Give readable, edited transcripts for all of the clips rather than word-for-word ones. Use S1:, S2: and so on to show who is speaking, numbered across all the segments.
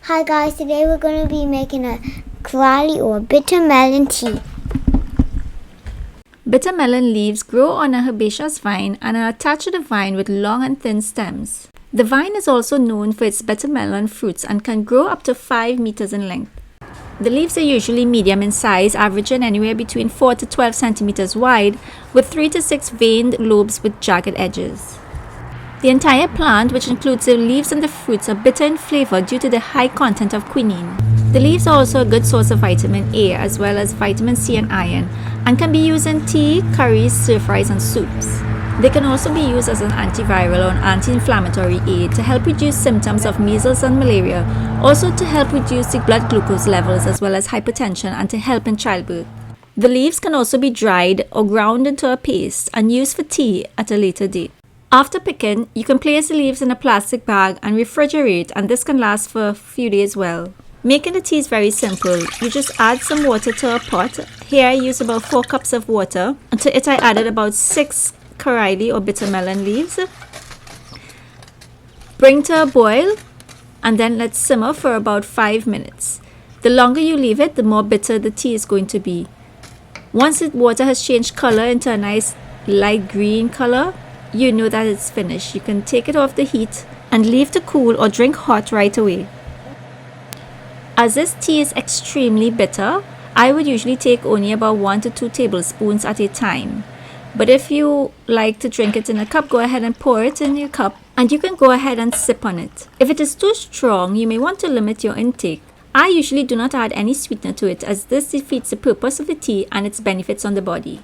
S1: Hi guys, today we're going to be making a KARELLI or bitter melon tea.
S2: Bitter melon leaves grow on a herbaceous vine and are attached to the vine with long and thin stems. The vine is also known for its bitter melon fruits and can grow up to 5 meters in length. The leaves are usually medium in size, averaging anywhere between 4 to 12 centimeters wide, with 3 to 6 veined lobes with jagged edges. The entire plant, which includes the leaves and the fruits, are bitter in flavor due to the high content of quinine. The leaves are also a good source of vitamin A as well as vitamin C and iron, and can be used in tea, curries, stir-fries and soups. They can also be used as an antiviral or an anti-inflammatory aid to help reduce symptoms of measles and malaria, also to help reduce the blood glucose levels as well as hypertension and to help in childbirth. The leaves can also be dried or ground into a paste and used for tea at a later date. After picking, you can place the leaves in a plastic bag and refrigerate, and this can last for a few days well. Making the tea is very simple. You just add some water to a pot. Here I use about 4 cups of water, and to it I added about 6 KARELLI or bitter melon leaves. Bring to a boil and then let simmer for about 5 minutes. The longer you leave it, the more bitter the tea is going to be. Once the water has changed color into a nice light green color, you know that it's finished. You can take it off the heat and leave to cool or drink hot right away. As this tea is extremely bitter, I would usually take only about 1 to 2 tablespoons at a time. But if you like to drink it in a cup, go ahead and pour it in your cup and you can go ahead and sip on it. If it is too strong, you may want to limit your intake. I usually do not add any sweetener to it, as this defeats the purpose of the tea and its benefits on the body.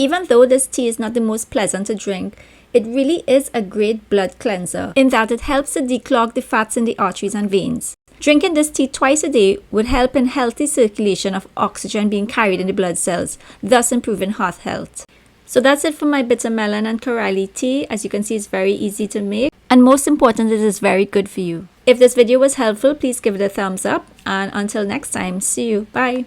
S2: Even though this tea is not the most pleasant to drink, it really is a great blood cleanser in that it helps to declog the fats in the arteries and veins. Drinking this tea twice a day would help in healthy circulation of oxygen being carried in the blood cells, thus improving heart health. So that's it for my bitter melon and KARELLI tea. As you can see, it's very easy to make, and most important, it is very good for you. If this video was helpful, please give it a thumbs up, and until next time, see you. Bye.